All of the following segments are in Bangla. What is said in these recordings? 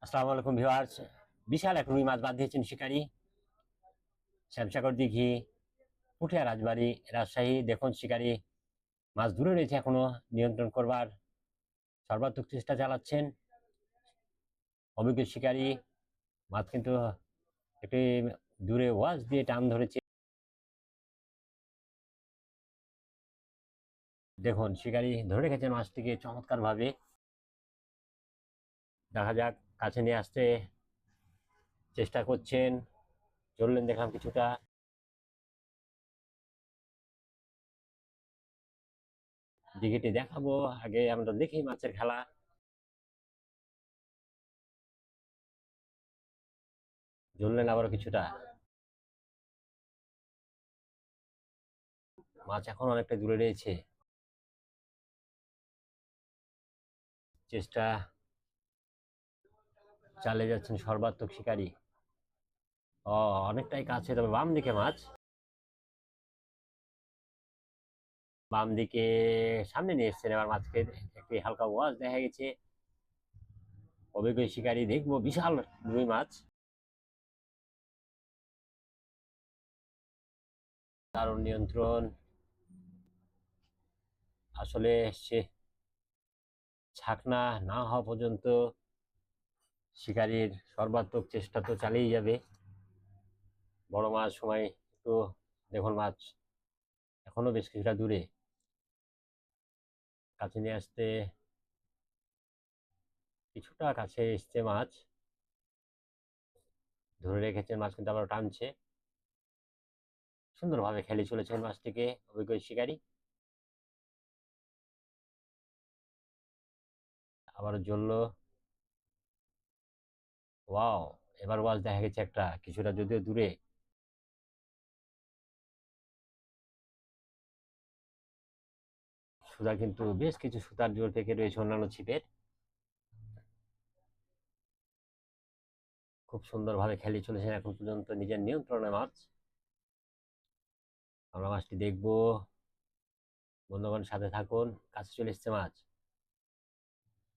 আসসালামু আলাইকুম ভিউয়ার্স। বিশাল এক রুই মাছ বাদ দিয়েছেন শিকারী। শ্যামসাগর দিঘি, পুঠিয়া রাজবাড়ী, রাজশাহী। দেখুন শিকারী মাছ দূরে রয়েছে, এখনো নিয়ন্ত্রণ করবার সর্বাত্মক চেষ্টা চালাচ্ছেন অভিজ্ঞ শিকারী। মাছ কিন্তু একটি দূরে ওয়াশ দিয়ে টান ধরেছে। দেখুন শিকারী ধরে রেখেছেন মাছটিকে চমৎকার ভাবে। দেখা যাক, কাছে নিয়ে আসতে চেষ্টা করছেন, চললেন দেখলাম কিছুটা। দিঘিটি দেখাবো, আগে আমরা দেখি মাছের খেলা। ঝুললেন আবারও কিছুটা। মাছ এখন অনেকটা দূরে রয়েছে। চেষ্টা চালিয়ে যাচ্ছেন সর্বাত্মক শিকারী। ও, অনেকটাই কাছে, তবে বাম দিকে মাছ। বাম দিকে সামনে নিয়ে এসছেন এবার মাছকে। একটি হালকা ওয়াশ দেখা গেছে। অভিজ্ঞ শিকারী, দেখবো বিশাল রুই মাছ। দারুণ নিয়ন্ত্রণ। আসলে সে ছাকনা না হওয়া পর্যন্ত শিকারীর সর্বাত্মক চেষ্টা তো চালিয়ে যাবে। বড় মাছ সময় একটু দেখুন, মাছ এখনো বেশ কিছুটা দূরে। কাছে নিয়ে আসতে কিছুটা কাছে এসছে মাছ। ধরে রেখেছেন মাছ, কিন্তু আবার টানছে। সুন্দরভাবে খেলে চলেছেন মাছটিকে অভিজ্ঞ শিকারী। আবার জ্বললো। ওয়াও, এবার ওয়াচ দেখা গেছে একটা কিছুটা যদিও দূরে। সুতা কিন্তু বেশ কিছু সুতার জোর থেকে রয়েছে অন্যান্য ছিপের। খুব সুন্দরভাবে খেলে চলেছেন এখন পর্যন্ত নিজের নিয়ন্ত্রণে মাছ। আমরা মাছটি দেখবো, বন্ধুগণ সাথে থাকুন। কাছে চলে এসছে মাছ।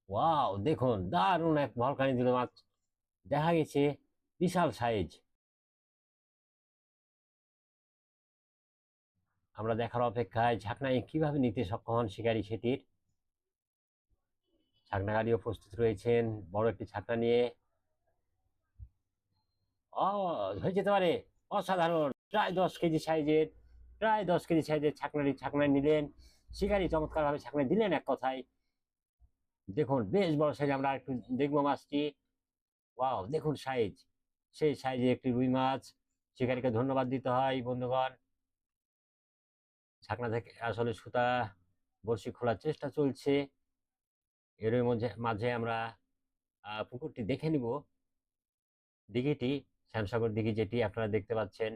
ওয়াও, দেখুন দারুণ এক ভলকানি দিল মাছ। দেখা গেছে বিশাল সাইজ। আমরা দেখার অপেক্ষায় ঝাঁকনায় কিভাবে নিতে সক্ষম হন শিকারী সেটির। ছাকনাকারীও প্রস্তুত রয়েছেন বড় একটি ছাকনা নিয়ে। ও, হয়ে যেতে পারে। অসাধারণ, প্রায় 10 কেজি সাইজের ছাকনা নিলেন শিকারী। চমৎকার ভাবে ছাকনা দিলেন এক কথায়। দেখুন বেশ বড় সাইজ। আমরা একটু দেখবো মাছটি। ওয়াও, দেখুন সাইজ, সেই সাইজে একটি রুই মাছ। শিকারীকে ধন্যবাদ দিতে হয় বন্ধুগণ। ছাকনা থেকে আসলে সুতা বড়শি খোলার চেষ্টা চলছে। এর মধ্যে মাঝে আমরা পুকুরটি দেখে নিব। দিঘিটি, শ্যামসাগর দিঘি যেটি আপনারা দেখতে পাচ্ছেন।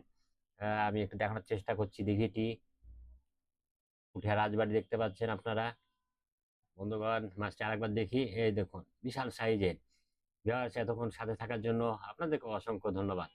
আমি একটু দেখানোর চেষ্টা করছি দিঘিটি। পুঠিয়া রাজবাড়ি দেখতে পাচ্ছেন আপনারা বন্ধুগণ। মাছটি আরেকবার দেখি। এই দেখুন বিশাল সাইজের। ভিউয়ার্স, এতক্ষণ সাথে থাকার জন্য আপনাদেরকে অসংখ্য ধন্যবাদ।